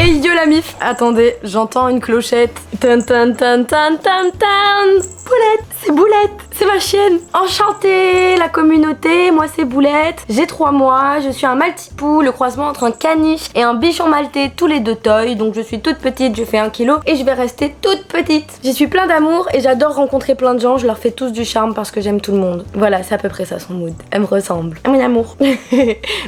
Hey yo la mif. Attendez, j'entends une clochette. Tan tan tan tan tan tan. Boulette, c'est Boulette, c'est ma chienne. Enchantée la communauté, moi c'est Boulette. J'ai 3 mois, je suis un maltipou, le croisement entre un caniche et un bichon maltais, tous les deux toy. Donc je suis toute petite, je fais 1 kg et je vais rester toute petite. J'y suis plein d'amour et j'adore rencontrer plein de gens, je leur fais tous du charme parce que j'aime tout le monde. Voilà, c'est à peu près ça son mood. Elle me ressemble. Mon amour.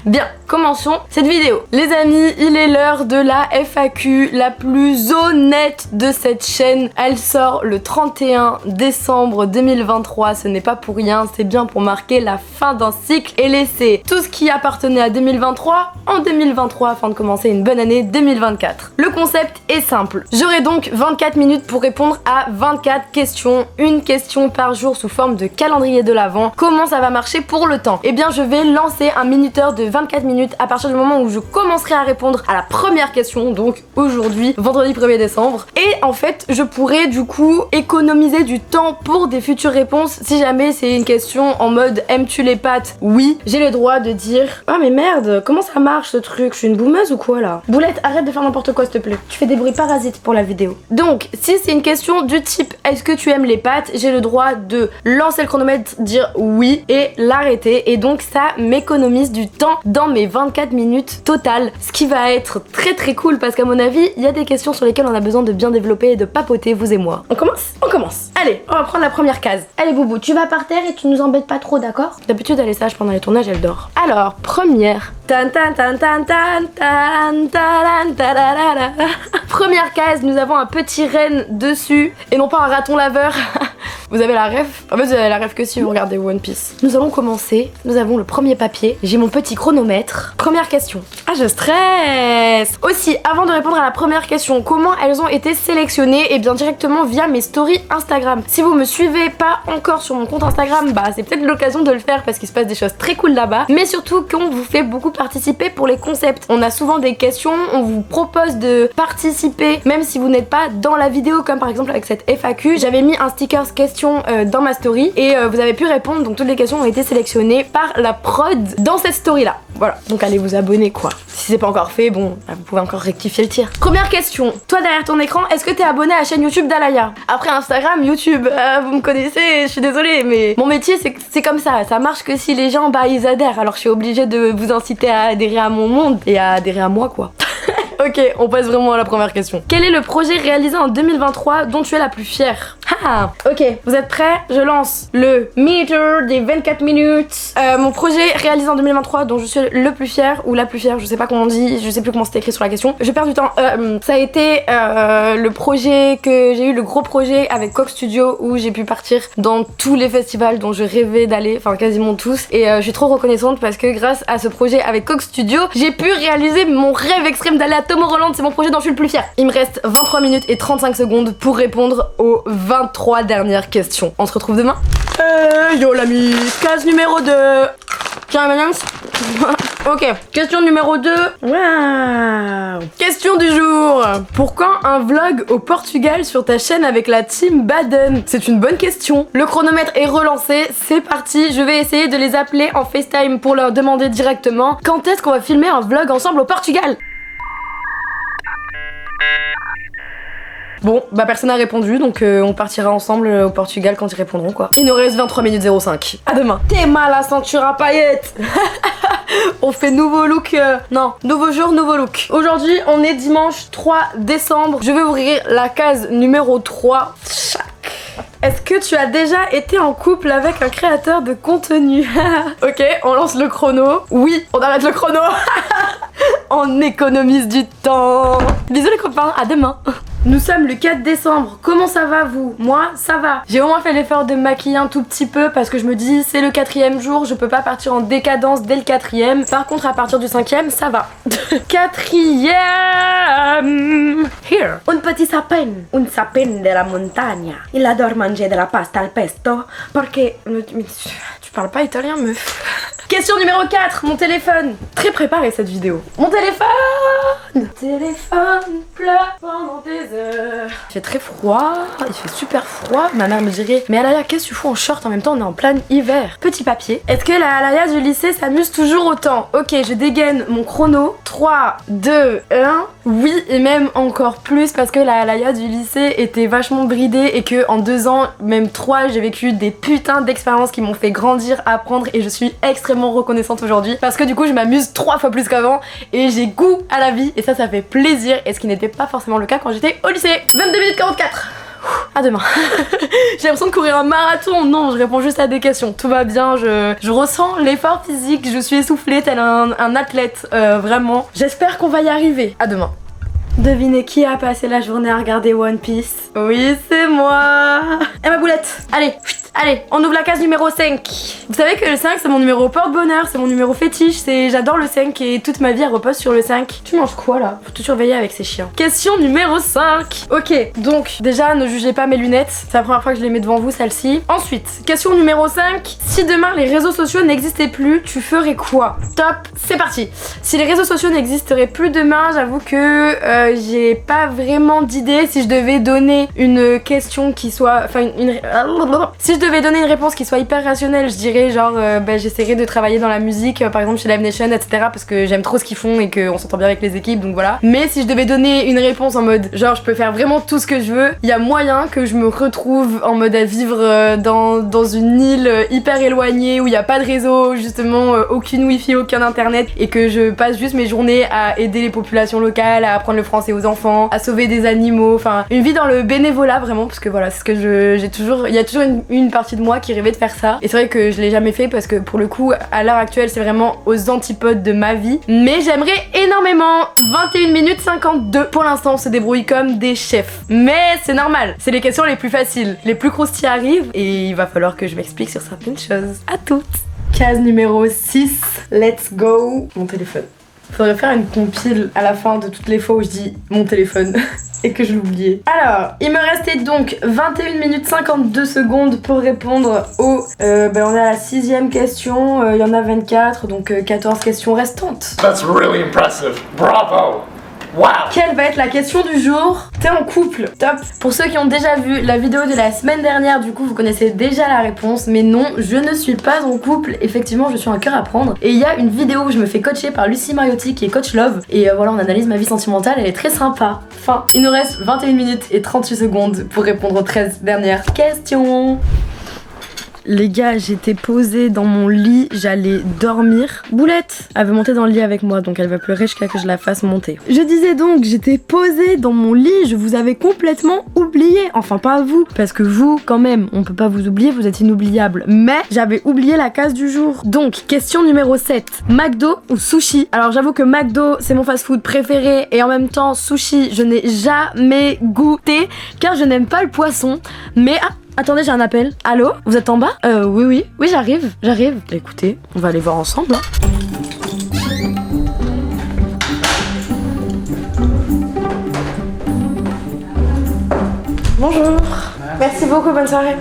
Bien, commençons cette vidéo. Les amis, il est l'heure de la FAQ, la plus honnête de cette chaîne. Elle sort le 31 décembre 2023, ce n'est pas pour rien, c'est bien pour marquer la fin d'un cycle et laisser tout ce qui appartenait à 2023 en 2023 afin de commencer une bonne année 2024. Le concept est simple. J'aurai donc 24 minutes pour répondre à 24 questions, une question par jour sous forme de calendrier de l'Avent. Comment ça va marcher pour le temps? Eh bien, je vais lancer un minuteur de 24 minutes à partir du moment où je commencerai à répondre à la première question, donc aujourd'hui, vendredi 1er décembre. Et en fait, je pourrais du coup économiser du temps pour des futures réponses. Si jamais c'est une question en mode aimes-tu les pâtes? Oui, j'ai le droit de dire ah mais merde, comment ça marche ce truc? Je suis une boumeuse ou quoi là? Boulette, arrête de faire n'importe quoi s'il te plaît. Tu fais des bruits parasites pour la vidéo. Donc, si c'est une question du type est-ce que tu aimes les pâtes? J'ai le droit de lancer le chronomètre, dire oui et l'arrêter. Et donc ça m'économise du temps dans mes 24 minutes totales. Ce qui va être très très cool parce qu'à mon avis, il y a des questions sur lesquelles on a besoin de bien développer et de papoter, vous et moi. On commence? On commence. Allez, on va prendre la première case. Allez Boubou, tu vas par terre et tu nous embêtes pas trop, d'accord? D'habitude elle est sage pendant les tournages, elle dort. Alors, première. Tan tan tan tan tan tan tan tan. Première case, nous avons un petit renne dessus et non pas un raton laveur. Vous avez la ref? En fait, vous avez la ref que si vous regardez One Piece. Nous allons commencer. Nous avons le premier papier. J'ai mon petit chronomètre. Première question. Ah, je stresse! Aussi, avant de répondre à la première question, comment elles ont été sélectionnées? Eh bien, directement via mes stories Instagram. Si vous me suivez pas encore sur mon compte Instagram, bah, c'est peut-être l'occasion de le faire parce qu'il se passe des choses très cool là-bas. Mais surtout qu'on vous fait beaucoup participer pour les concepts. On a souvent des questions, on vous propose de participer, même si vous n'êtes pas dans la vidéo, comme par exemple avec cette FAQ. J'avais mis un sticker question dans ma story et vous avez pu répondre, donc toutes les questions ont été sélectionnées par la prod dans cette story là. Voilà, donc allez vous abonner quoi. Si c'est pas encore fait, bon, vous pouvez encore rectifier le tir. Première question, toi derrière ton écran, est-ce que t'es abonné à la chaîne YouTube d'Alaya? Après Instagram, YouTube, vous me connaissez, je suis désolée, mais mon métier c'est comme ça marche que si les gens bah ils adhèrent, alors je suis obligée de vous inciter à adhérer à mon monde et à adhérer à moi quoi. Ok, on passe vraiment à la première question. Quel est le projet réalisé en 2023 dont tu es la plus fière? Ah, ok, vous êtes prêts? Je lance le meter des 24 minutes. Mon projet réalisé en 2023 dont je suis le plus fière, ou la plus fière, je sais pas comment on dit, je sais plus comment c'était écrit sur la question. Je perds du temps. Ça a été le projet que j'ai eu, le gros projet avec Coq Studio où j'ai pu partir dans tous les festivals dont je rêvais d'aller, enfin quasiment tous. Et je suis trop reconnaissante parce que grâce à ce projet avec Coq Studio, j'ai pu réaliser mon rêve extrême d'aller à Tomorrowland, c'est mon projet dont je suis le plus fière. Il me reste 23 minutes et 35 secondes pour répondre aux 23 dernières questions. On se retrouve demain. Yo l'ami, case numéro 2. Tiens, madame. Ok, question numéro 2. Wow. Question du jour. Pour quand un vlog au Portugal sur ta chaîne avec la team Baden? C'est une bonne question. Le chronomètre est relancé, c'est parti. Je vais essayer de les appeler en FaceTime pour leur demander directement quand est-ce qu'on va filmer un vlog ensemble au Portugal. Bon, bah personne n'a répondu, donc on partira ensemble au Portugal quand ils répondront quoi. Il nous reste 23 minutes 05. À demain. T'es mal à ceinture à paillettes. On fait nouveau look, non, nouveau jour, nouveau look. Aujourd'hui, on est dimanche 3 décembre. Je vais ouvrir la case numéro 3. Est-ce que tu as déjà été en couple avec un créateur de contenu? Ok, on lance le chrono. Oui, on arrête le chrono. On économise du temps. Bisous les copains, à demain. Nous sommes le 4 décembre. Comment ça va vous? Moi, ça va. J'ai au moins fait l'effort de me maquiller un tout petit peu parce que je me dis c'est le 4e jour, je peux pas partir en décadence dès le 4e. Par contre, à partir du 5e, ça va. 4e. Here. Un petit sapin. Un sapin de la montagne. Il adore manger de la pasta al pesto. Porque... Tu parles pas italien, meuf? Question numéro 4, mon téléphone. Très préparée cette vidéo. Mon téléphone pleure pendant des heures. Il fait très froid, il fait super froid. Ma mère me dirait, mais Alaya, qu'est-ce que tu fous en short en même temps, on est en plein hiver. Petit papier. Est-ce que la Alaya du lycée s'amuse toujours autant? Ok, je dégaine mon chrono. 3, 2, 1. Oui, et même encore plus parce que la Alaya du lycée était vachement bridée et que en 2 ans, même 3, j'ai vécu des putains d'expériences qui m'ont fait grandir, apprendre et je suis extrêmement reconnaissante aujourd'hui parce que du coup je m'amuse 3 fois plus qu'avant et j'ai goût à la vie et ça fait plaisir et ce qui n'était pas forcément le cas quand j'étais au lycée. 22 minutes 44. À demain. J'ai l'impression de courir un marathon. Non, je réponds juste à des questions. Tout va bien, je ressens l'effort physique, je suis essoufflée tel un athlète, vraiment. J'espère qu'on va y arriver. À demain. Devinez qui a passé la journée à regarder One Piece? Oui, c'est moi. Et ma boulette. Allez, allez, on ouvre la case numéro 5. Vous savez que le 5 c'est mon numéro porte-bonheur, c'est mon numéro fétiche, j'adore le 5 et toute ma vie elle repose sur le 5. Tu manges quoi là? Faut tout surveiller avec ces chiens. Question numéro 5. Ok, donc déjà ne jugez pas mes lunettes, c'est la première fois que je les mets devant vous celle-ci. Ensuite, question numéro 5. Si demain les réseaux sociaux n'existaient plus, tu ferais quoi? Top, c'est parti. Si les réseaux sociaux n'existeraient plus demain, j'avoue que j'ai pas vraiment d'idée. Si je devais donner une question qui soit... Enfin, si je devais donner une réponse qui soit hyper rationnelle, je dirais genre j'essaierais de travailler dans la musique, par exemple chez Live Nation, etc. parce que j'aime trop ce qu'ils font et qu'on s'entend bien avec les équipes, donc voilà. Mais si je devais donner une réponse en mode genre je peux faire vraiment tout ce que je veux, il y a moyen que je me retrouve en mode à vivre dans une île hyper éloignée où il n'y a pas de réseau, justement aucune wifi, aucun internet et que je passe juste mes journées à aider les populations locales, à apprendre le français aux enfants, à sauver des animaux, enfin une vie dans le bénévolat vraiment parce que voilà c'est ce que j'ai toujours, il y a toujours une partie de moi qui rêvait de faire ça et c'est vrai que je l'ai jamais fait parce que pour le coup à l'heure actuelle c'est vraiment aux antipodes de ma vie, mais j'aimerais énormément. 21 minutes 52 pour l'instant on se débrouille comme des chefs, mais c'est normal, c'est les questions les plus faciles, les plus croustilles arrivent et il va falloir que je m'explique sur certaines choses. À toutes. Case numéro 6, let's go. Mon téléphone. Faudrait faire une compile à la fin de toutes les fois où je dis mon téléphone et que je l'oubliais. Alors, il me restait donc 21 minutes 52 secondes pour répondre au... on est à la 6ème question, il y en a 24, donc 14 questions restantes. That's really impressive. Bravo. Wow. Quelle va être la question du jour? T'es en couple? Top. Pour ceux qui ont déjà vu la vidéo de la semaine dernière, du coup vous connaissez déjà la réponse, mais non, je ne suis pas en couple. Effectivement, je suis un cœur à prendre. Et il y a une vidéo où je me fais coacher par Lucie Mariotti qui est coach love. Et voilà, on analyse ma vie sentimentale, elle est très sympa. Enfin, il nous reste 21 minutes et 38 secondes pour répondre aux 13 dernières questions. Les gars, j'étais posée dans mon lit, j'allais dormir. Boulette, elle veut monter dans le lit avec moi, donc elle va pleurer jusqu'à que je la fasse monter. Je disais donc, j'étais posée dans mon lit, je vous avais complètement oublié. Enfin, pas vous, parce que vous, quand même, on peut pas vous oublier, vous êtes inoubliable. Mais j'avais oublié la case du jour. Donc, question numéro 7. McDo ou sushi? Alors, j'avoue que McDo, c'est mon fast-food préféré, et en même temps, sushi, je n'ai jamais goûté, car je n'aime pas le poisson. Mais... attendez, j'ai un appel. Allô? Vous êtes en bas? Oui, j'arrive. Écoutez, on va aller voir ensemble. Bonjour. Merci beaucoup, bonne soirée.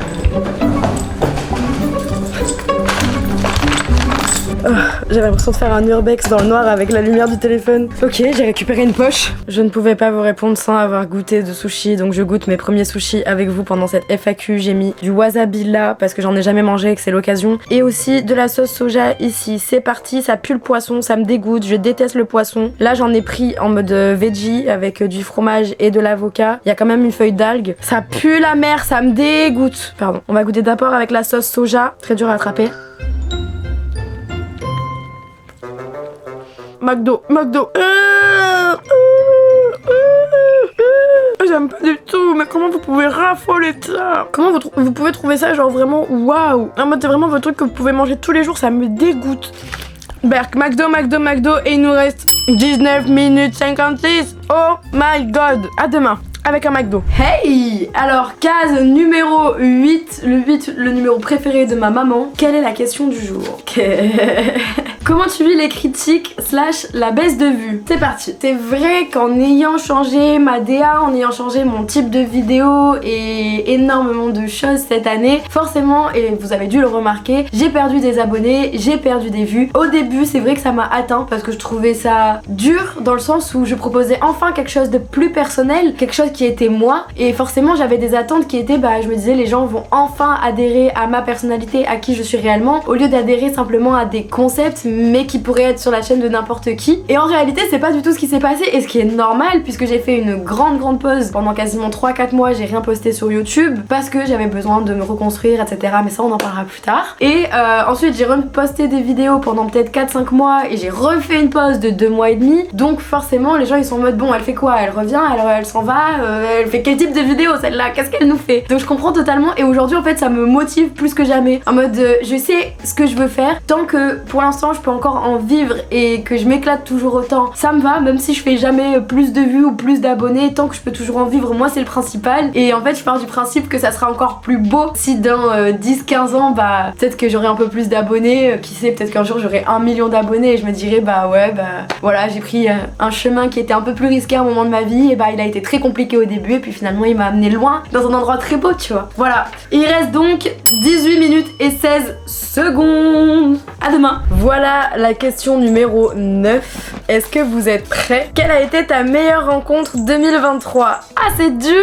J'avais l'impression de faire un urbex dans le noir avec la lumière du téléphone. Ok, j'ai récupéré une poche. Je ne pouvais pas vous répondre sans avoir goûté de sushi, donc je goûte mes premiers sushis avec vous pendant cette FAQ. J'ai mis du wasabi là parce que j'en ai jamais mangé et que c'est l'occasion. Et aussi de la sauce soja ici. C'est parti, ça pue le poisson, ça me dégoûte, je déteste le poisson. Là j'en ai pris en mode veggie avec du fromage et de l'avocat. Il y a quand même une feuille d'algue. Ça pue la mer, ça me dégoûte. Pardon, on va goûter d'abord avec la sauce soja. Très dur à attraper. McDo. J'aime pas du tout, mais comment vous pouvez raffoler de ça? Comment vous pouvez trouver ça genre vraiment waouh? En mode c'est vraiment votre truc que vous pouvez manger tous les jours, ça me dégoûte. Berk, McDo et il nous reste 19 minutes 56. Oh my god. À demain. avec un McDo. Hey! Alors, case numéro 8, le numéro préféré de ma maman. Quelle est la question du jour? Comment tu vis les critiques / la baisse de vue? C'est parti. C'est vrai qu'en ayant changé ma DA, en ayant changé mon type de vidéo et énormément de choses cette année, forcément, et vous avez dû le remarquer, j'ai perdu des abonnés, j'ai perdu des vues. Au début, c'est vrai que ça m'a atteint parce que je trouvais ça dur dans le sens où je proposais enfin quelque chose de plus personnel, quelque chose qui était moi, et forcément j'avais des attentes qui étaient, je me disais les gens vont enfin adhérer à ma personnalité, à qui je suis réellement, au lieu d'adhérer simplement à des concepts mais qui pourraient être sur la chaîne de n'importe qui. Et en réalité c'est pas du tout ce qui s'est passé, et ce qui est normal puisque j'ai fait une grande pause pendant quasiment 3-4 mois, j'ai rien posté sur YouTube parce que j'avais besoin de me reconstruire, etc. Mais ça on en parlera plus tard. Et ensuite j'ai reposté des vidéos pendant peut-être 4-5 mois et j'ai refait une pause de 2 mois et demi, donc forcément les gens ils sont en mode bon, elle fait quoi? Elle revient, elle s'en va, elle fait quel type de vidéo celle-là? Qu'est-ce qu'elle nous fait? Donc je comprends totalement, et aujourd'hui en fait ça me motive plus que jamais, en mode je sais ce que je veux faire, tant que pour l'instant je peux encore en vivre et que je m'éclate toujours autant, ça me va, même si je fais jamais plus de vues ou plus d'abonnés, tant que je peux toujours en vivre, moi c'est le principal. Et en fait je pars du principe que ça sera encore plus beau si dans 10-15 ans peut-être que j'aurai un peu plus d'abonnés, qui sait, peut-être qu'un jour j'aurai 1 million d'abonnés et je me dirai voilà, j'ai pris un chemin qui était un peu plus risqué à un moment de ma vie, et il a été très compliqué au début et puis finalement il m'a amené loin dans un endroit très beau, tu vois. Voilà, il reste donc 18 minutes et 16 secondes. À demain. Voilà la question numéro 9. Est-ce que vous êtes prêts? Quelle a été ta meilleure rencontre 2023? Ah, c'est dur.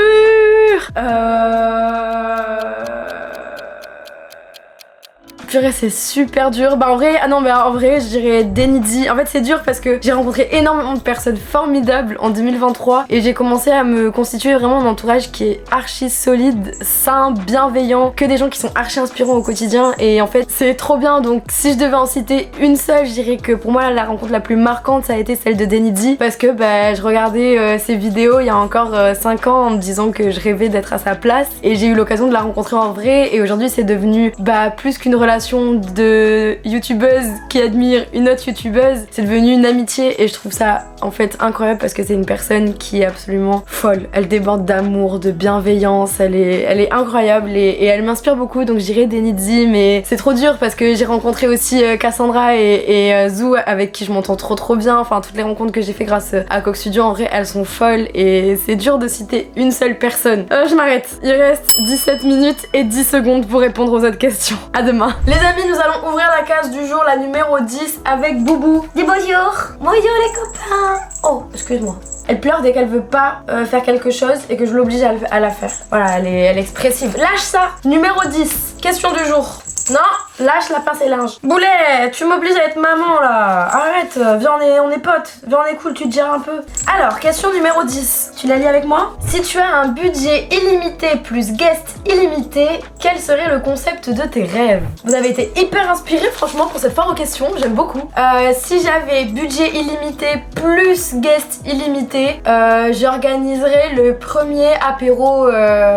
Purée, c'est super dur. En vrai, je dirais Denidzi. En fait, c'est dur parce que j'ai rencontré énormément de personnes formidables en 2023 et j'ai commencé à me constituer vraiment un entourage qui est archi solide, sain, bienveillant, que des gens qui sont archi inspirants au quotidien, et en fait, c'est trop bien. Donc, si je devais en citer une seule, je dirais que pour moi, la rencontre la plus marquante, ça a été celle de Denidzi, parce que je regardais ses vidéos il y a encore 5 ans en me disant que je rêvais d'être à sa place, et j'ai eu l'occasion de la rencontrer en vrai, et aujourd'hui, c'est devenu plus qu'une relation de youtubeuse qui admire une autre youtubeuse, c'est devenu une amitié, et je trouve ça en fait incroyable parce que c'est une personne qui est absolument folle. Elle déborde d'amour, de bienveillance, elle est incroyable, et elle m'inspire beaucoup, donc je dirais Denidzi. Mais c'est trop dur parce que j'ai rencontré aussi Cassandra et Zou, avec qui je m'entends trop bien. Enfin, toutes les rencontres que j'ai fait grâce à Coq Studio, en vrai elles sont folles, et c'est dur de citer une seule personne. Je m'arrête, il reste 17 minutes et 10 secondes pour répondre aux autres questions. À demain. Les amis, nous allons ouvrir la case du jour, la numéro 10, avec Boubou. Dis bonjour. Bonjour les copains. Oh, excuse-moi. Elle pleure dès qu'elle veut pas faire quelque chose et que je l'oblige à la faire. Voilà, elle est expressive. Lâche ça. Numéro 10, question du jour. Non, lâche la pince et linge. Boulet, tu m'obliges à être maman là. Arrête, viens, on est potes. Viens, on est cool, tu te gères un peu. Alors, question numéro 10. Tu la lis avec moi? Si tu as un budget illimité plus guest illimité, quel serait le concept de tes rêves? Vous avez été hyper inspirés franchement pour cette foire aux questions, j'aime beaucoup. Si j'avais budget illimité plus guest illimité, j'organiserais le premier apéro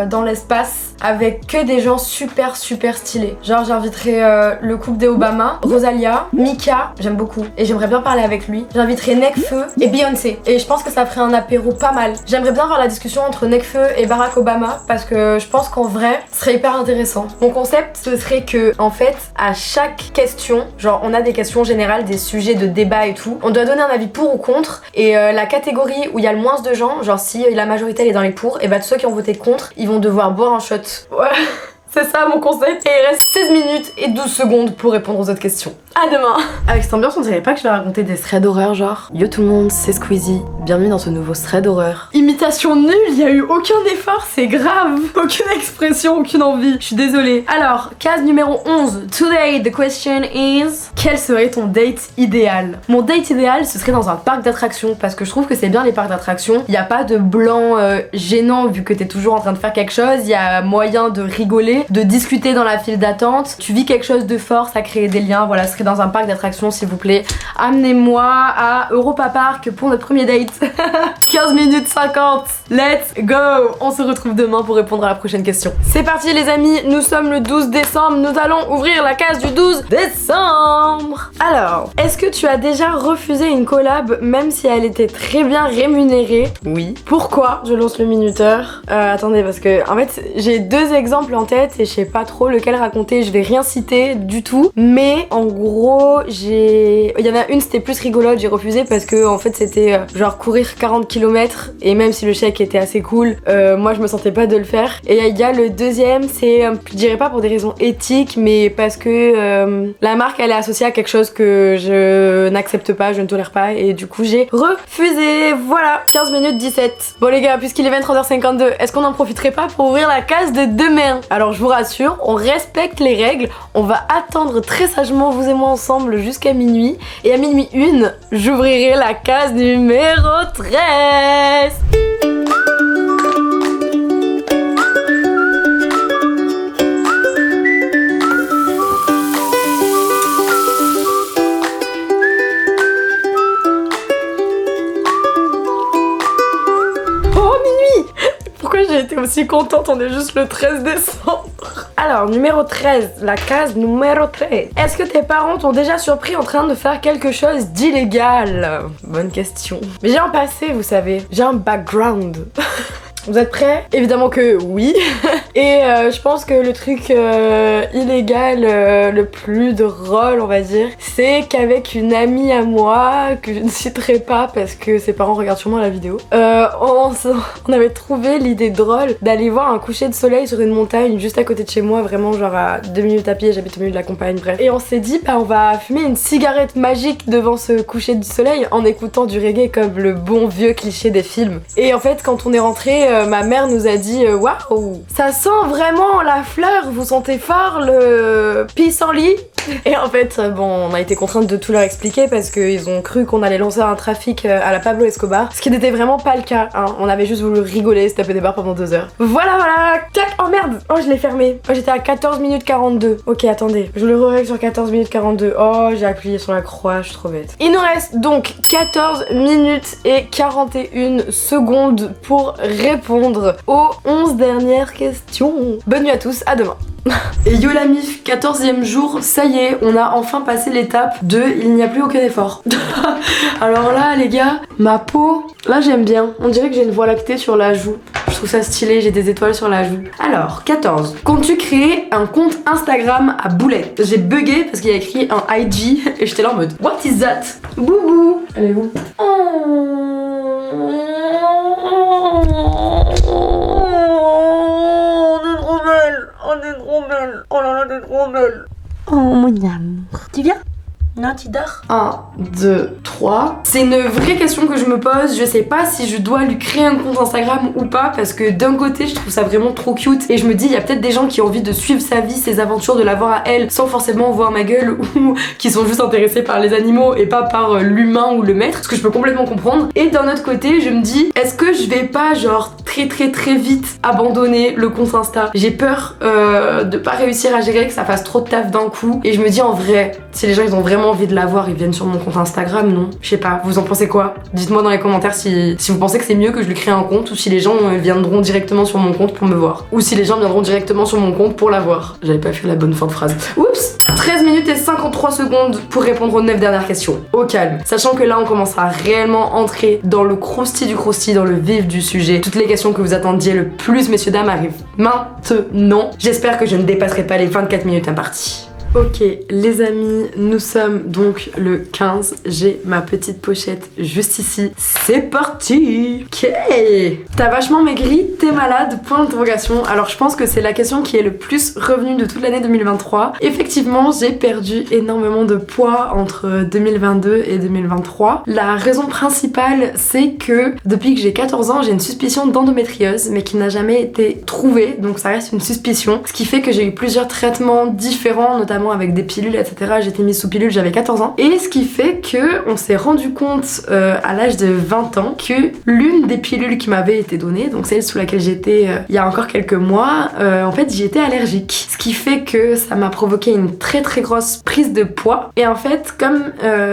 dans l'espace avec que des gens super stylés. Genre j'inviterais le couple des Obama, Rosalia, Mika, j'aime beaucoup et j'aimerais bien parler avec lui. J'inviterais Nekfeu et Beyoncé, et je pense que ça ferait un apéro pas mal. J'aimerais bien voir la discussion entre Nekfeu et Barack Obama parce que je pense qu'en vrai ce serait hyper intéressant. Mon concept ce serait que en fait à chaque question, genre on a des questions générales, des sujets de débat et tout, on doit donner un avis pour ou contre, et la catégorie où il y a le moins de gens, genre si la majorité elle est dans les pour, et tous ceux qui ont voté contre, ils vont devoir boire un shot. Ouais. C'est ça mon concept. Et il reste 16 minutes et 12 secondes pour répondre aux autres questions. À demain. Avec cette ambiance, on dirait pas que je vais raconter des threads d'horreur genre. Yo tout le monde, c'est Squeezie. Bienvenue dans ce nouveau thread d'horreur. Imitation nulle, il y a eu aucun effort, c'est grave. Aucune expression, aucune envie. Je suis désolée. Alors, case numéro 11. Today, the question is... Quel serait ton date idéal? Mon date idéal, ce serait dans un parc d'attractions, parce que je trouve que c'est bien les parcs d'attractions. Il n'y a pas de blanc gênant vu que t'es toujours en train de faire quelque chose. Il y a moyen de rigoler. de discuter dans la file d'attente. Tu vis quelque chose de fort, ça crée des liens. Voilà, ce serait dans un parc d'attractions s'il vous plaît. Amenez-moi à Europa Park pour notre premier date. 15 minutes 50, let's go. On se retrouve demain pour répondre à la prochaine question. C'est parti les amis, nous sommes le 12 décembre, nous allons ouvrir la case du 12 décembre. Alors, est-ce que tu as déjà refusé une collab même si elle était très bien rémunérée? Oui. Pourquoi? Je lance le minuteur. Attendez, parce que en fait j'ai deux exemples en tête et je sais pas trop lequel raconter, je vais rien citer du tout. Mais en gros, il y en a une, c'était plus rigolote, j'ai refusé parce que en fait c'était genre courir 40 km et même si le chèque était assez cool, moi je me sentais pas de le faire. Et il y a le deuxième, c'est, je dirais pas pour des raisons éthiques, mais parce que la marque elle est associée à quelque chose que je n'accepte pas, je ne tolère pas et du coup j'ai refusé. Voilà, 15 minutes 17. Bon les gars, puisqu'il est 23h52, est-ce qu'on en profiterait pas pour ouvrir la case de demain? Alors je vous rassure, on respecte les règles, on va attendre très sagement vous et moi ensemble jusqu'à minuit et à minuit 1, j'ouvrirai la case numéro 13. J'ai été aussi contente, on est juste le 13 décembre. Alors, numéro 13, la case numéro 13. Est-ce que tes parents t'ont déjà surpris en train de faire quelque chose d'illégal? Bonne question. Mais j'ai un passé, vous savez. J'ai un background. Vous êtes prêts? Évidemment que oui. Et je pense que le truc illégal le plus drôle, on va dire, c'est qu'avec une amie à moi, que je ne citerai pas parce que ses parents regardent sûrement la vidéo, on avait trouvé l'idée drôle d'aller voir un coucher de soleil sur une montagne juste à côté de chez moi, vraiment genre à 2 minutes à pied, j'habite au milieu de la campagne, bref. Et on s'est dit, bah on va fumer une cigarette magique devant ce coucher de soleil en écoutant du reggae comme le bon vieux cliché des films. Et en fait, quand on est rentré, ma mère nous a dit waouh, ça sent vraiment la fleur, vous sentez fort le pissenlit? Et en fait, bon, on a été contrainte de tout leur expliquer parce qu'ils ont cru qu'on allait lancer un trafic à la Pablo Escobar, ce qui n'était vraiment pas le cas, hein. On avait juste voulu rigoler, se taper des barres pendant 2 heures. Voilà, tac, oh merde, oh je l'ai fermé. Oh j'étais à 14 minutes 42. Ok, attendez, je le règle sur 14 minutes 42. Oh, j'ai appuyé sur la croix, je suis trop bête. Il nous reste donc 14 minutes et 41 secondes pour répondre aux 11 dernières questions. Bonne nuit à tous, à demain. Et yo la mif, 14e jour, ça y est, on a enfin passé l'étape de il n'y a plus aucun effort. Alors là les gars, ma peau, là j'aime bien, on dirait que j'ai une voie lactée sur la joue. Je trouve ça stylé, j'ai des étoiles sur la joue. Alors, 14. Comptes-tu créer un compte Instagram à boulettes? J'ai bugué parce qu'il y a écrit un IG et j'étais là en mode what is that? Boubou. Elle est où? Oh là là, t'es trop belle. Oh mon amour. Tu viens? Non, tu dors? 1, 2, 3. C'est une vraie question que je me pose. Je sais pas si je dois lui créer un compte Instagram ou pas parce que d'un côté je trouve ça vraiment trop cute et je me dis il y a peut-être des gens qui ont envie de suivre sa vie, ses aventures, de la voir à elle sans forcément voir ma gueule ou qui sont juste intéressés par les animaux et pas par l'humain ou le maître, ce que je peux complètement comprendre. Et d'un autre côté je me dis est-ce que je vais pas genre très vite abandonner le compte Insta? J'ai peur de pas réussir à gérer, que ça fasse trop de taf d'un coup et je me dis en vrai si les gens ils ont vraiment envie de la voir, ils viennent sur mon compte Instagram, non? Je sais pas, vous en pensez quoi? Dites-moi dans les commentaires si vous pensez que c'est mieux que je lui crée un compte ou si les gens viendront directement sur mon compte pour me voir. Ou si les gens viendront directement sur mon compte pour la voir. J'avais pas fait la bonne fin de phrase. Oups! 13 minutes et 53 secondes pour répondre aux 9 dernières questions. Au calme. Sachant que là on commence à réellement entrer dans le croustillant du croustillant, dans le vif du sujet. Toutes les questions que vous attendiez le plus, messieurs dames, arrivent maintenant. J'espère que je ne dépasserai pas les 24 minutes imparties. Ok les amis, nous sommes donc le 15, j'ai ma petite pochette juste ici, c'est parti. Ok, t'as vachement maigri, t'es malade, point d'interrogation. Alors je pense que c'est la question qui est le plus revenue de toute l'année 2023. Effectivement j'ai perdu énormément de poids entre 2022 et 2023. La raison principale c'est que depuis que j'ai 14 ans j'ai une suspicion d'endométriose mais qui n'a jamais été trouvée, donc ça reste une suspicion, ce qui fait que j'ai eu plusieurs traitements différents, notamment évidemment avec des pilules, etc. J'étais mise sous pilule, j'avais 14 ans. Et ce qui fait que on s'est rendu compte à l'âge de 20 ans que l'une des pilules qui m'avait été donnée, donc celle sous laquelle j'étais il y a encore quelques mois, en fait j'y étais allergique. Ce qui fait que ça m'a provoqué une très très grosse prise de poids. Et en fait, comme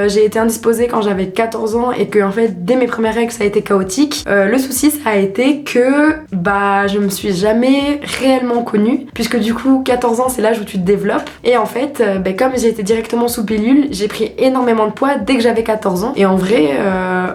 j'ai été indisposée quand j'avais 14 ans et que en fait dès mes premières règles ça a été chaotique, le souci ça a été que je me suis jamais réellement connue, puisque du coup 14 ans c'est l'âge où tu te développes. Et en fait, comme j'ai été directement sous pilule, j'ai pris énormément de poids dès que j'avais 14 ans. Et en vrai,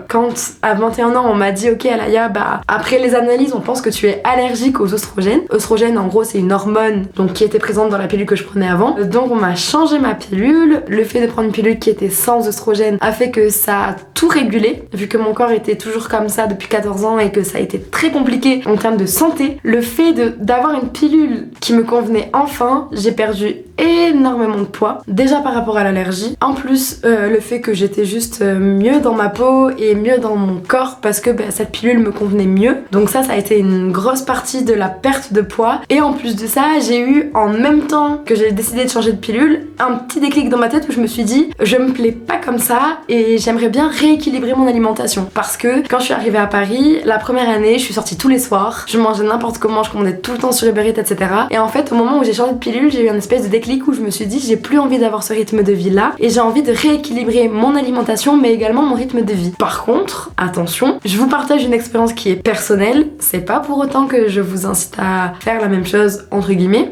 quand à 21 ans on m'a dit ok Alaya, après les analyses on pense que tu es allergique aux oestrogènes. Oestrogène en gros c'est une hormone donc qui était présente dans la pilule que je prenais avant. Donc on m'a changé ma pilule. Le fait de prendre une pilule qui était sans oestrogène a fait que ça a tout régulé, vu que mon corps était toujours comme ça depuis 14 ans et que ça a été très compliqué en termes de santé. Le fait d'avoir une pilule qui me convenait enfin, j'ai perdu énormément de poids, déjà par rapport à l'allergie. En plus, le fait que j'étais juste mieux dans ma peau et mieux dans mon corps parce que cette pilule me convenait mieux. Donc ça a été une grosse partie de la perte de poids. Et en plus de ça, j'ai eu, en même temps que j'ai décidé de changer de pilule, un petit déclic dans ma tête où je me suis dit, je me plais pas comme ça et j'aimerais bien rééquilibrer mon alimentation. Parce que quand je suis arrivée à Paris, la première année, je suis sortie tous les soirs, je mangeais n'importe comment, je commandais tout le temps sur Uber Eats, etc. Et en fait, au moment où j'ai changé de pilule, j'ai eu une espèce de déclic où je me suis dit, j'ai plus envie d'avoir ce rythme de vie là et j'ai envie de rééquilibrer mon alimentation mais également mon rythme de vie. Par contre, attention, je vous partage une expérience qui est personnelle, c'est pas pour autant que je vous incite à faire la même chose entre guillemets.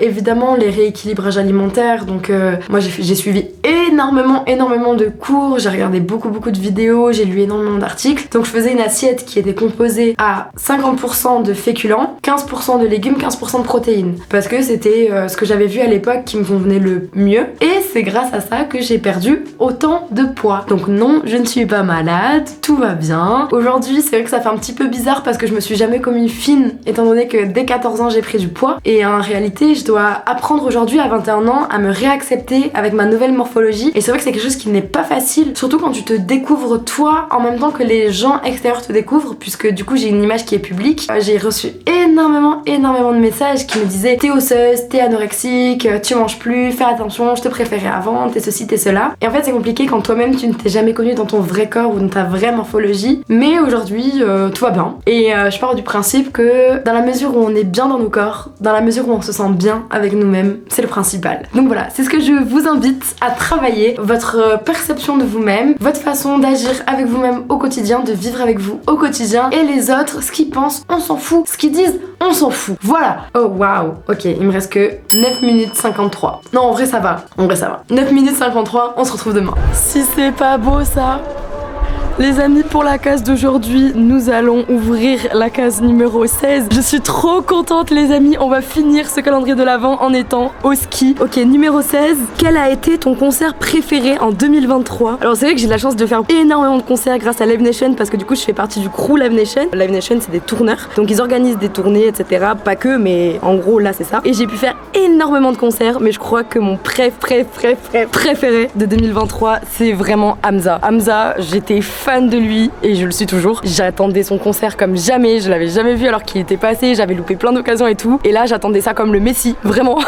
Évidemment les rééquilibrages alimentaires, donc moi j'ai suivi énormément de cours, j'ai regardé beaucoup de vidéos, j'ai lu énormément d'articles. Donc je faisais une assiette qui était composée à 50% de féculents, 15% de légumes, 15% de protéines. Parce que c'était ce que j'avais vu à l'époque qui me convenait le mieux. Et c'est grâce à ça que j'ai perdu autant de poids. Donc non, je ne suis pas malade, tout va bien. Aujourd'hui, c'est vrai que ça fait un petit peu bizarre parce que je me suis jamais connue fine, étant donné que dès 14 ans j'ai pris du poids. Et en réalité, je dois apprendre aujourd'hui à 21 ans à me réaccepter avec ma nouvelle morphologie. Et c'est vrai que c'est quelque chose qui n'est pas facile, surtout quand tu te découvres toi en même temps que les gens extérieurs te découvrent, puisque du coup j'ai une image qui est publique. J'ai reçu énormément de messages qui me disaient t'es osseuse, t'es anorexique, tu manges plus, fais attention, je te préférais avant, t'es ceci, t'es cela. Et en fait c'est compliqué quand toi-même tu ne t'es jamais connu dans ton vrai corps ou dans ta vraie morphologie. Mais aujourd'hui tout va bien. Et je pars du principe que dans la mesure où on est bien dans nos corps, dans la mesure où on se sent bien avec nous-mêmes, c'est le principal. Donc voilà, c'est ce que je vous invite à travailler, votre perception de vous-même, votre façon d'agir avec vous-même au quotidien, de vivre avec vous au quotidien. Et les autres, ce qu'ils pensent, on s'en fout. Ce qu'ils disent, on s'en fout. Voilà. Oh waouh. Ok, il me reste que 9 minutes 53. Non, en vrai ça va. 9 minutes 53, on se retrouve demain. Si c'est pas beau ça. Les amis, pour la case d'aujourd'hui, nous allons ouvrir la case numéro 16. Je suis trop contente les amis, on va finir ce calendrier de l'Avent en étant au ski. Ok, numéro 16, quel a été ton concert préféré en 2023? Alors c'est vrai que j'ai de la chance de faire énormément de concerts grâce à Live Nation parce que du coup je fais partie du crew Live Nation. Live Nation c'est des tourneurs, donc ils organisent des tournées etc. Pas que, mais en gros là c'est ça. Et j'ai pu faire énormément de concerts, mais je crois que mon préféré de 2023 c'est vraiment Hamza. Hamza, j'étais fan de lui et je le suis toujours. J'attendais son concert comme jamais, je l'avais jamais vu alors qu'il était passé, j'avais loupé plein d'occasions et tout. Et là j'attendais ça comme le Messi, vraiment.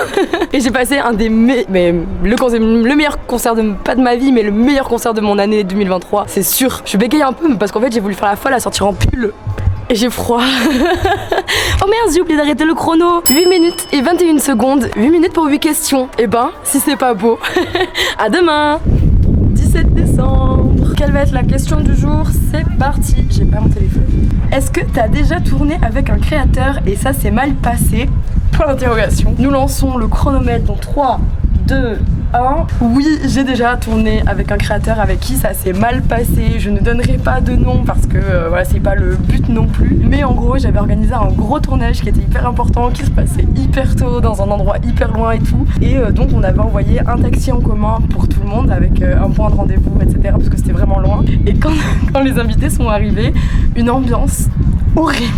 Et j'ai passé un des le meilleur concert pas de ma vie, mais le meilleur concert de mon année 2023, c'est sûr. Je bégaye un peu parce qu'en fait j'ai voulu faire la folle à sortir en pull. Et j'ai froid. Oh merde, j'ai oublié d'arrêter le chrono. 8 minutes et 21 secondes. 8 minutes pour 8 questions. Et si c'est pas beau. À demain. 17 décembre. Quelle va être la question du jour? C'est parti. J'ai pas mon téléphone. Est-ce que t'as déjà tourné avec un créateur et ça s'est mal passé? Point d'interrogation. Nous lançons le chronomètre dans 3, 2, 1. Oui, j'ai déjà tourné avec un créateur avec qui ça s'est mal passé. Je ne donnerai pas de nom parce que voilà, c'est pas le but non plus. Mais en gros, j'avais organisé un gros tournage qui était hyper important, qui se passait hyper tôt dans un endroit hyper loin et tout. Et donc on avait envoyé un taxi en commun pour tout le monde avec un point de rendez-vous, etc. parce que c'était vraiment loin. Et quand les invités sont arrivés, une ambiance horrible.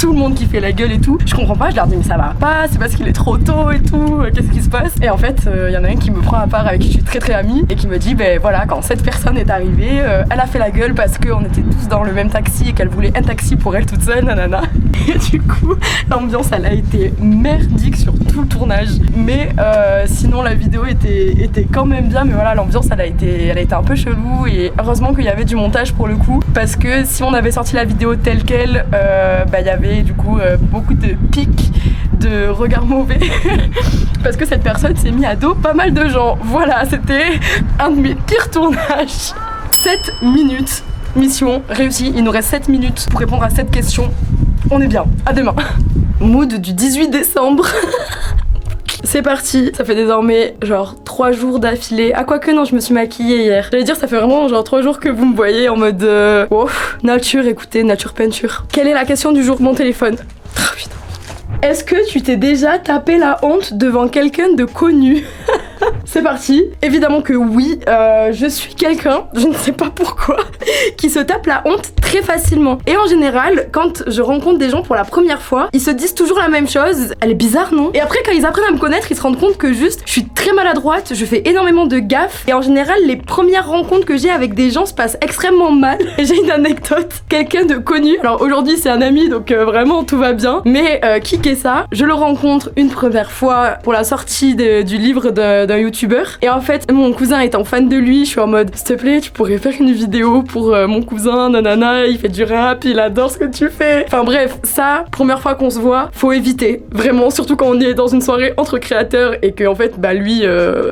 tout le monde qui fait la gueule et tout. Je comprends pas, je leur dis mais ça va pas, c'est parce qu'il est trop tôt et tout, qu'est-ce qui se passe? Et en fait, y en a un qui me prend à part avec qui je suis très amie et qui me dit ben voilà, quand cette personne est arrivée, elle a fait la gueule parce qu'on était tous dans le même taxi et qu'elle voulait un taxi pour elle toute seule, nanana. Et du coup, l'ambiance elle a été merdique sur tout le tournage. Mais sinon la vidéo était quand même bien, mais voilà, l'ambiance elle a été un peu chelou et heureusement qu'il y avait du montage pour le coup, parce que si on avait sorti la vidéo telle quelle, il y avait du coup beaucoup de pics, de regards mauvais parce que cette personne s'est mis à dos pas mal de gens. Voilà, c'était un de mes pires tournages. 7 minutes, mission réussie, il nous reste 7 minutes pour répondre à cette question. On est bien, à demain. Mood du 18 décembre. C'est parti, ça fait désormais genre 3 jours d'affilée. Ah quoique non, je me suis maquillée hier. J'allais dire ça fait vraiment genre 3 jours que vous me voyez en mode nature, écoutez, nature peinture. Quelle est la question du jour? Mon téléphone. Oh putain. Est-ce que tu t'es déjà tapé la honte devant quelqu'un de connu? C'est parti. Évidemment que oui, je suis quelqu'un, je ne sais pas pourquoi, qui se tape la honte très facilement. Et en général, quand je rencontre des gens pour la première fois, ils se disent toujours la même chose. Elle est bizarre, non? Et après, quand ils apprennent à me connaître, ils se rendent compte que juste, je suis très maladroite, je fais énormément de gaffes. Et en général, les premières rencontres que j'ai avec des gens se passent extrêmement mal. J'ai une anecdote. Quelqu'un de connu, alors aujourd'hui c'est un ami, donc vraiment tout va bien. Mais qui est ça? Je le rencontre une première fois pour la sortie du livre d'un youtubeur. Et en fait, mon cousin étant fan de lui, je suis en mode, s'il te plaît, tu pourrais faire une vidéo pour mon cousin, nanana, il fait du rap, il adore ce que tu fais. Enfin bref, ça, première fois qu'on se voit, faut éviter. Vraiment, surtout quand on est dans une soirée entre créateurs et que en fait, lui,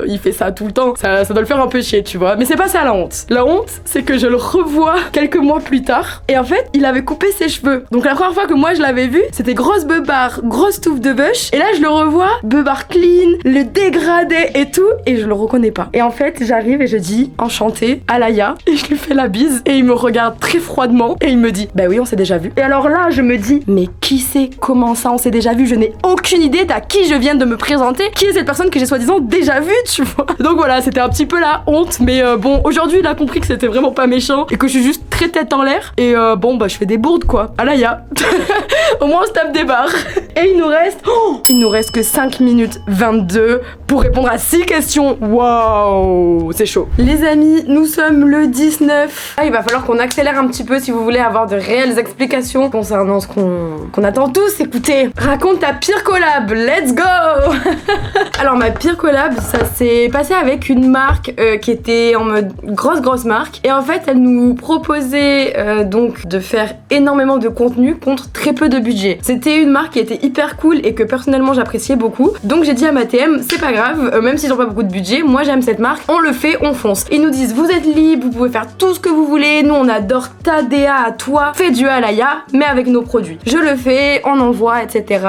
il fait ça tout le temps. Ça doit le faire un peu chier, tu vois. Mais c'est pas ça la honte. La honte, c'est que je le revois quelques mois plus tard. Et en fait, il avait coupé ses cheveux. Donc la première fois que moi je l'avais vu, c'était grosse beubare, grosse touffe de bush. Et là, je le revois, beubare clean, le dégradé et tout. Et je le reconnais pas. Et en fait, j'arrive et je dis enchantée, Alaya. Et je lui fais la bise. Et il me regarde très froidement. Et il me dit, bah oui, on s'est déjà vu. Et alors là, je me dis, mais qui c'est? Comment ça, on s'est déjà vu? Je n'ai aucune idée d'à qui je viens de me présenter. Qui est cette personne que j'ai soi-disant déjà vue, tu vois? Donc voilà, c'était un petit peu la honte. Mais bon, aujourd'hui, il a compris que c'était vraiment pas méchant. Et que je suis juste très tête en l'air. Et je fais des bourdes, quoi. Alaya. Au moins, on se tape des barres. Et il nous reste que 5 minutes 22 pour répondre à 6 questions. Waouh, c'est chaud. Les amis, nous sommes le 19. Il va falloir qu'on accélère un petit peu si vous voulez avoir de réelles explications concernant ce qu'on attend tous. Écoutez, raconte ta pire collab. Let's go. Alors ma pire collab, ça s'est passé avec une marque qui était en mode grosse marque. Et en fait, elle nous proposait donc de faire énormément de contenu contre très peu de budget. C'était une marque qui était hyper cool et que personnellement j'appréciais beaucoup. Donc j'ai dit à ma TM, c'est pas grave, même s'ils ont pas beaucoup de budget, moi j'aime cette marque, on le fait, on fonce. Ils nous disent, vous êtes libre, vous pouvez faire tout ce que vous voulez, nous on adore ta DA à toi, fais du Alaya, mais avec nos produits. Je le fais, on envoie, etc.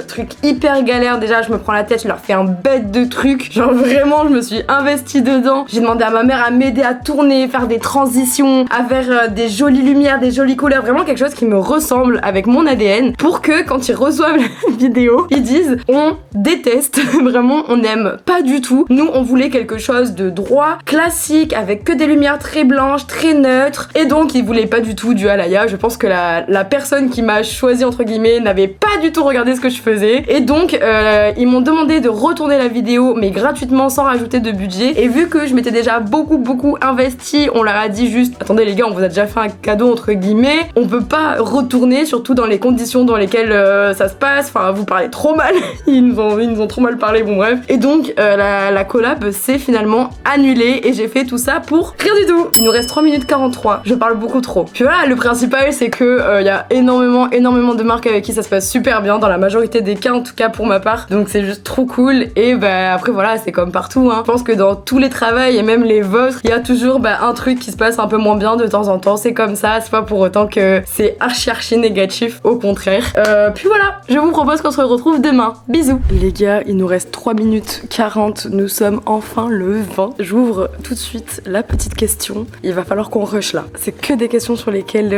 Truc hyper galère, déjà je me prends la tête, je leur fais un bête de trucs, genre vraiment je me suis investie dedans. J'ai demandé à ma mère à m'aider à tourner, faire des transitions, à faire des jolies lumières, des jolies couleurs, vraiment quelque chose qui me ressemble avec mon ADN, pour que quand ils reçoivent la vidéo, ils disent on déteste, vraiment on n'aime pas du tout. Nous on voulait quelque chose de droit, classique, avec que des lumières très blanches, très neutres, et donc ils voulaient pas du tout du Alaya. Je pense que la personne qui m'a choisi entre guillemets n'avait pas du tout regardé ce que je faisais, et donc ils m'ont demandé de retourner la vidéo mais gratuitement sans rajouter de budget. Et vu que je m'étais déjà beaucoup investi, on leur a dit juste attendez les gars, on vous a déjà fait un cadeau entre guillemets, on peut pas retourner, surtout dans les conditions dans lesquelles ça se passe, enfin vous parlez trop mal. ils nous ont trop mal parlé, bon bref. Et donc la collab s'est finalement annulée et j'ai fait tout ça pour rien du tout. Il nous reste 3 minutes 43, je parle beaucoup trop. Puis voilà, le principal c'est que y a énormément de marques avec qui ça se passe super bien, dans la majorité des cas en tout cas pour ma part, donc c'est juste trop cool. Et après voilà, c'est comme partout hein. Je pense que dans tous les travails et même les vôtres, il y a toujours un truc qui se passe un peu moins bien de temps en temps, c'est comme ça, c'est pas pour autant que c'est archi négatif, au contraire. Puis voilà, je vous propose qu'on se retrouve demain. Bisous. Les gars, il nous reste 3 minutes 40, nous sommes enfin le 20. J'ouvre tout de suite la petite question. Il va falloir qu'on rush là. C'est que des questions sur lesquelles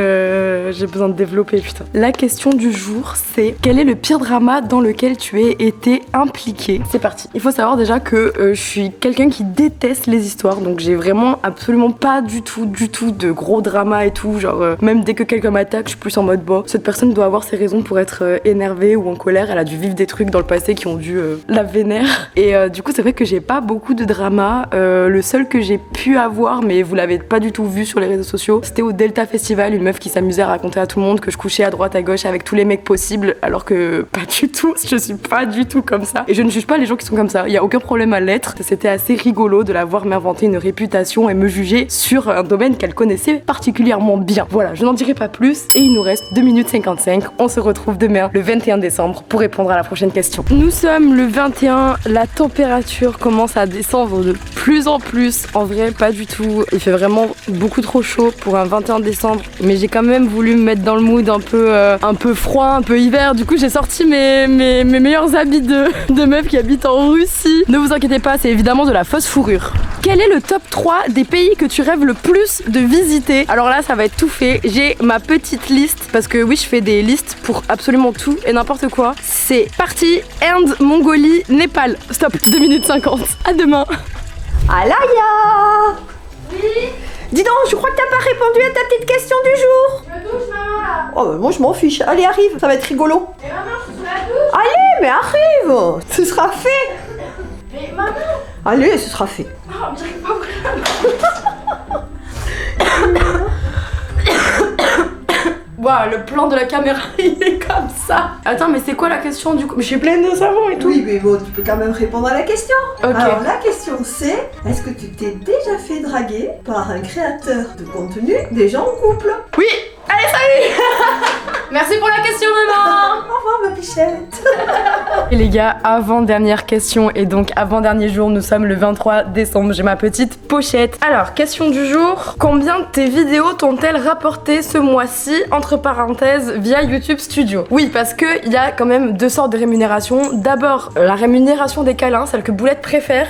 j'ai besoin de développer, putain. La question du jour, c'est quel est le pire drama dans lequel tu aies été impliqué? C'est parti. Il faut savoir déjà que je suis quelqu'un qui déteste les histoires, donc j'ai vraiment absolument pas du tout de gros drama et tout. Genre, même dès que quelqu'un m'attaque, je suis plus en mode bon, cette personne doit avoir ses raisons pour être énervée ou en colère. Elle a dû vivre des trucs dans le passé qui ont dû la vénère. Et du coup, c'est vrai que j'ai pas beaucoup de drama. Le seul que j'ai pu avoir, mais vous l'avez pas du tout vu sur les réseaux sociaux, c'était au Delta Festival, une meuf qui s'amusait à raconter à tout le monde que je couchais à droite à gauche avec tous les mecs possibles, alors que pas du tout. Je suis pas du tout comme ça. Et je ne juge pas les gens qui sont comme ça. Il y a aucun problème à l'être. C'était assez rigolo de la voir m'inventer une réputation et me juger sur un domaine qu'elle connaissait particulièrement bien. Voilà, je n'en dirai pas plus. Et il nous reste 2 minutes 55. On se retrouve demain, le 21 décembre, pour répondre à la prochaine question. Nous sommes le 21. La température commence à descendre de plus en plus. En vrai, pas du tout. Il fait vraiment beaucoup trop chaud pour un 21 décembre. Mais j'ai quand même voulu me mettre dans le mood un peu froid, un peu hiver. Du coup, j'ai sorti mes meilleurs habits de meufs qui habitent en Russie. Ne vous inquiétez pas, c'est évidemment de la fausse fourrure. Quel est le top 3 des pays que tu rêves le plus de visiter? Alors là, ça va être tout fait. J'ai ma petite liste, parce que oui, je fais des listes pour absolument tout et n'importe quoi. C'est parti, Inde, Mongolie, Népal. Stop, 2 minutes 50. À demain. Alaya! Oui, Dis donc, je crois que t'as pas répondu à ta petite question du jour. je me douche, maman, là. Oh, bah, moi je m'en fiche. Allez, arrive, ça va être rigolo. Mais maman, je suis sous la douche. Allez, mais arrive! Ce sera fait. Mais maman. Allez, ce sera fait. Oh, on dirait pas vraiment. Waouh, le plan de la caméra, il est comme ça. Attends, mais c'est quoi la question du coup? Mais je suis pleine de savon et tout. Oui, mais bon, tu peux quand même répondre à la question. Ok. Alors, la question c'est, est-ce que tu t'es déjà fait draguer par un créateur de contenu déjà en couple? Oui. Allez, salut. Merci pour la question, maman. Au revoir, ma pichette. Et les gars, avant-dernière question et donc avant-dernier jour, nous sommes le 23 décembre, j'ai ma petite pochette. Alors, question du jour, combien de tes vidéos t'ont-elles rapporté ce mois-ci, entre parenthèses, via YouTube Studio? Oui, parce que il y a quand même 2 sortes de rémunération. D'abord, la rémunération des câlins, celle que Boulette préfère.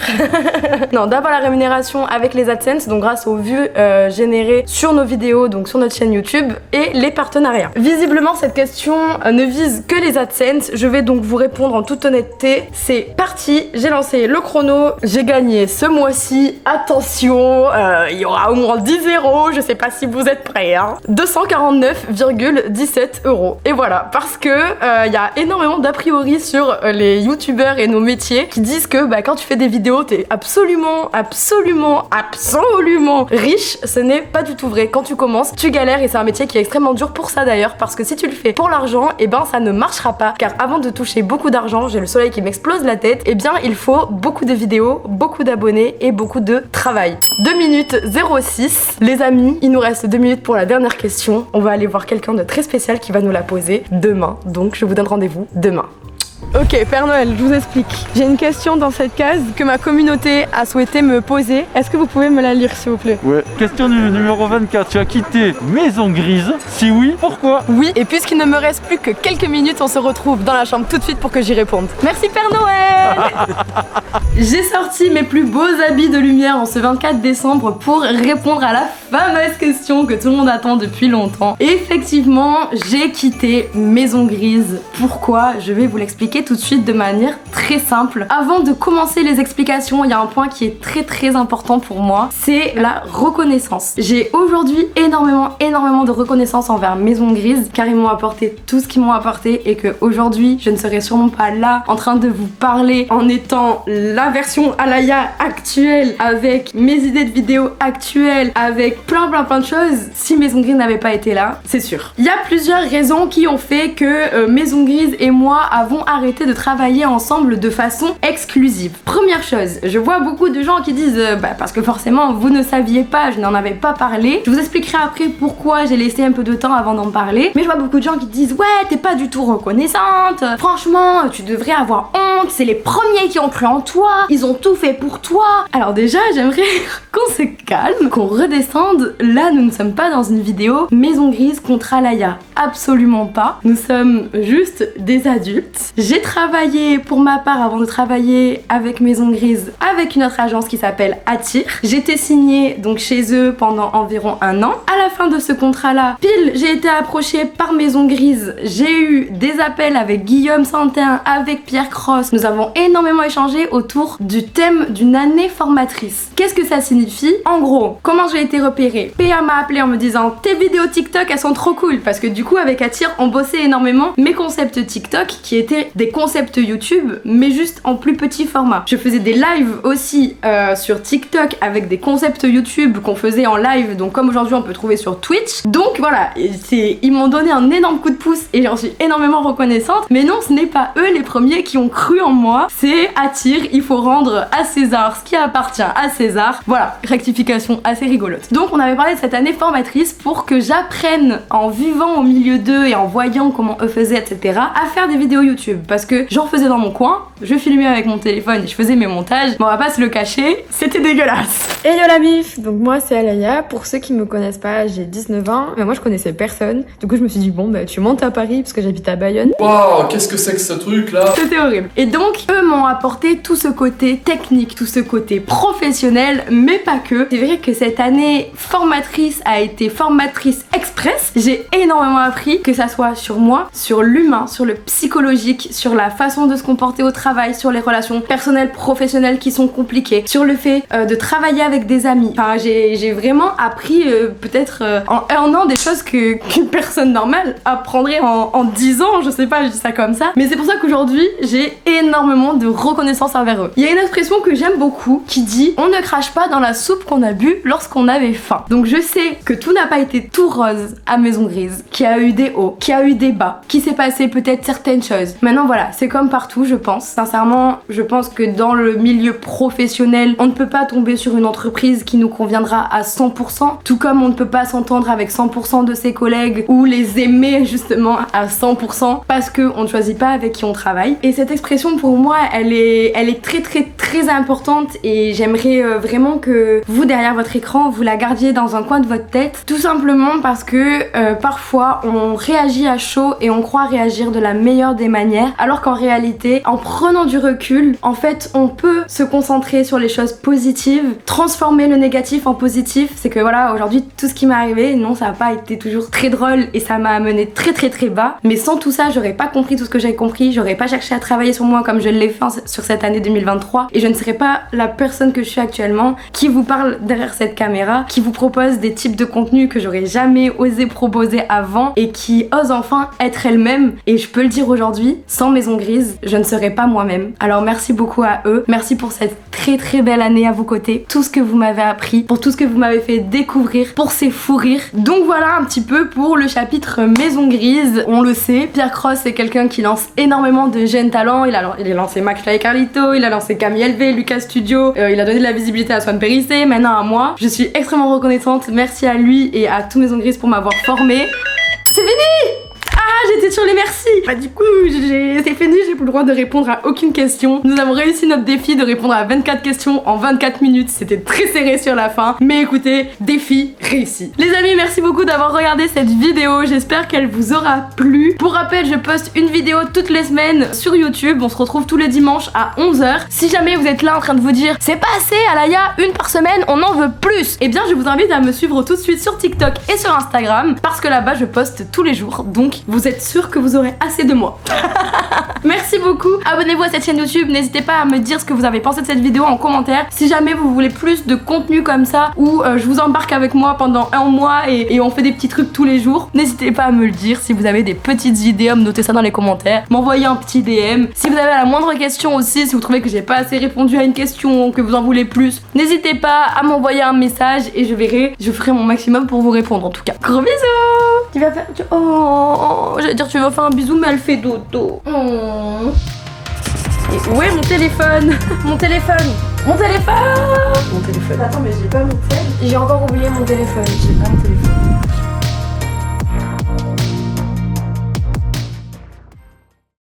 Non, d'abord la rémunération avec les AdSense, donc grâce aux vues générées sur nos vidéos, donc sur notre chaîne YouTube, et les partenariats. Visiblement, cette question ne vise que les AdSense. Je vais donc vous répondre en toute honnêteté. C'est parti, j'ai lancé le chrono, j'ai gagné ce mois-ci. Attention, il y aura au moins 10 euros, je sais pas si vous êtes prêts, hein. 249,17 €. Et voilà, parce que il y a énormément d'a priori sur les youtubeurs et nos métiers qui disent que bah, quand tu fais des vidéos, t'es absolument riche. Ce n'est pas du tout vrai. Quand tu commences, tu galères et c'est un métier qui est extrêmement dur pour ça d'ailleurs, parce que si tu le fais pour l'argent, et ben ça ne marchera pas, car avant de toucher beaucoup d'argent, j'ai le soleil qui m'explose la tête, et bien il faut beaucoup de vidéos, beaucoup d'abonnés et beaucoup de travail. 2 minutes 06, les amis, il nous reste 2 minutes pour la dernière question. On va aller voir quelqu'un de très spécial qui va nous la poser demain, donc je vous donne rendez-vous demain. Ok, Père Noël, je vous explique. J'ai une question dans cette case que ma communauté a souhaité me poser. Est-ce que vous pouvez me la lire, s'il vous plaît? Ouais. Question numéro 24. Tu as quitté Maison Grise? Si oui, pourquoi? Oui, et puisqu'il ne me reste plus que quelques minutes, on se retrouve dans la chambre tout de suite pour que j'y réponde. Merci Père Noël. J'ai sorti mes plus beaux habits de lumière en ce 24 décembre pour répondre à la fameuse question que tout le monde attend depuis longtemps. Effectivement, j'ai quitté Maison Grise. Pourquoi? Je vais vous l'expliquer tout de suite de manière très simple. Avant de commencer les explications, il y a un point qui est très important pour moi, c'est la reconnaissance. J'ai aujourd'hui énormément de reconnaissance envers Maison Grise, car ils m'ont apporté tout ce qu'ils m'ont apporté et que aujourd'hui je ne serais sûrement pas là en train de vous parler en étant la version Alaya actuelle, avec mes idées de vidéos actuelles, avec plein de choses, si Maison Grise n'avait pas été là, c'est sûr. Il y a plusieurs raisons qui ont fait que Maison Grise et moi avons arrêté de travailler ensemble de façon exclusive. Première chose, je vois beaucoup de gens qui disent parce que forcément vous ne saviez pas, je n'en avais pas parlé. Je vous expliquerai après pourquoi j'ai laissé un peu de temps avant d'en parler. Mais je vois beaucoup de gens qui disent ouais, t'es pas du tout reconnaissante, franchement tu devrais avoir honte, c'est les premiers qui ont cru en toi, ils ont tout fait pour toi. Alors déjà j'aimerais qu'on se calme, qu'on redescende. Là nous ne sommes pas dans une vidéo Maison Grise contre Alaya, absolument pas. Nous sommes juste des adultes. J'ai travaillé pour ma part avant de travailler avec Maison Grise avec une autre agence qui s'appelle Attire. J'étais signée donc chez eux pendant environ 1 an. À la fin de ce contrat-là, pile, j'ai été approchée par Maison Grise. J'ai eu des appels avec Guillaume Santin, avec Pierre Cross. Nous avons énormément échangé autour du thème d'une année formatrice. Qu'est-ce que ça signifie? En gros, comment j'ai été repérée? PA m'a appelé en me disant tes vidéos TikTok elles sont trop cool, parce que du coup avec Attire on bossait énormément mes concepts TikTok qui étaient des concepts YouTube mais juste en plus petit format. Je faisais des lives aussi sur TikTok avec des concepts YouTube qu'on faisait en live, donc comme aujourd'hui on peut trouver sur Twitch. Donc voilà, ils m'ont donné un énorme coup de pouce et j'en suis énormément reconnaissante. Mais non, ce n'est pas eux les premiers qui ont cru en moi, c'est Attire. Il faut rendre à César ce qui appartient à César. Voilà, rectification assez rigolote. Donc on avait parlé de cette année formatrice pour que j'apprenne en vivant au milieu d'eux et en voyant comment eux faisaient, etc., à faire des vidéos YouTube. Parce que j'en faisais dans mon coin, je filmais avec mon téléphone et je faisais mes montages. Mais on va pas se le cacher, c'était dégueulasse. Hello la bif, donc moi c'est Alaya. Pour ceux qui me connaissent pas, j'ai 19 ans, mais moi je connaissais personne. Du coup je me suis dit bon bah tu montes à Paris parce que j'habite à Bayonne. Waouh, qu'est-ce que c'est que ce truc là? C'était horrible. Et donc eux m'ont apporté tout ce côté technique, tout ce côté professionnel, mais pas que. C'est vrai que cette année formatrice a été formatrice express. J'ai énormément appris, que ça soit sur moi, sur l'humain, sur le psychologique, sur la façon de se comporter au travail, sur les relations personnelles, professionnelles qui sont compliquées, sur le fait de travailler avec des amis. Enfin, j'ai vraiment appris peut-être en 1 an des choses qu'une personne normale apprendrait en 10 ans, je sais pas, je dis ça comme ça. Mais c'est pour ça qu'aujourd'hui, j'ai énormément de reconnaissance envers eux. Il y a une expression que j'aime beaucoup qui dit « On ne crache pas dans la soupe qu'on a bu lorsqu'on avait faim ». Donc je sais que tout n'a pas été tout rose à Maison Grise, qu'il y a eu des hauts, qu'il y a eu des bas, qu'il s'est passé peut-être certaines choses. Maintenant voilà, c'est comme partout je pense. Sincèrement, je pense que dans le milieu professionnel, on ne peut pas tomber sur une entreprise qui nous conviendra à 100%, tout comme on ne peut pas s'entendre avec 100% de ses collègues ou les aimer justement à 100% parce qu'on ne choisit pas avec qui on travaille. Et cette expression pour moi, elle est très importante et j'aimerais vraiment que vous derrière votre écran, vous la gardiez dans un coin de votre tête, tout simplement parce que parfois on réagit à chaud et on croit réagir de la meilleure des manières, alors qu'en réalité, en prenant du recul, en fait on peut se concentrer sur les choses positives, transformer le négatif en positif. C'est que voilà, aujourd'hui tout ce qui m'est arrivé, non ça n'a pas été toujours très drôle et ça m'a amené très bas, mais sans tout ça j'aurais pas compris tout ce que j'ai compris, j'aurais pas cherché à travailler sur moi comme je l'ai fait sur cette année 2023 et je ne serais pas la personne que je suis actuellement, qui vous parle derrière cette caméra, qui vous propose des types de contenus que j'aurais jamais osé proposer avant et qui ose enfin être elle-même. Et je peux le dire aujourd'hui, sans Maison Grise, je ne serais pas moi-même. Alors merci beaucoup à eux, merci pour cette très belle année à vos côtés, tout ce que vous m'avez appris, pour tout ce que vous m'avez fait découvrir, pour ces fous rires. Donc voilà un petit peu pour le chapitre Maison Grise. On le sait, Pierre Cross c'est quelqu'un qui lance énormément de jeunes talents. Il a lancé McFly et Carlito, il a lancé Camille LV, Lucas Studio, il a donné de la visibilité à Swan Périssé, maintenant à moi. Je suis extrêmement reconnaissante, merci à lui et à tout Maison Grise pour m'avoir formée. C'est fini! J'étais sur les merci. Bah du coup c'est fini, j'ai plus le droit de répondre à aucune question. Nous avons réussi notre défi de répondre à 24 questions en 24 minutes. C'était très serré sur la fin, mais écoutez, défi réussi. Les amis, merci beaucoup d'avoir regardé cette vidéo, j'espère qu'elle vous aura plu. Pour rappel, je poste une vidéo toutes les semaines sur YouTube. On se retrouve tous les dimanches à 11h. Si jamais vous êtes là en train de vous dire c'est pas assez Alaya, une par semaine, on en veut plus, et bien je vous invite à me suivre tout de suite sur TikTok et sur Instagram, parce que là-bas je poste tous les jours, donc vous êtes sûr que vous aurez assez de moi. Merci beaucoup, abonnez-vous à cette chaîne YouTube, n'hésitez pas à me dire ce que vous avez pensé de cette vidéo en commentaire. Si jamais vous voulez plus de contenu comme ça, où je vous embarque avec moi pendant 1 mois et on fait des petits trucs tous les jours, n'hésitez pas à me le dire. Si vous avez des petites idées, à me noter ça dans les commentaires, m'envoyer un petit DM. Si vous avez la moindre question aussi, si vous trouvez que j'ai pas assez répondu à une question, que vous en voulez plus, n'hésitez pas à m'envoyer un message et je ferai mon maximum pour vous répondre en tout cas. Gros bisous. Tu vas faire... Oh, j'allais dire tu vas faire un bisou mais elle fait dodo. Oh. Et où est mon téléphone? Mon téléphone. Mon téléphone. Mon téléphone. Attends, mais j'ai pas mon tel. J'ai encore oublié mon téléphone. J'ai pas mon téléphone.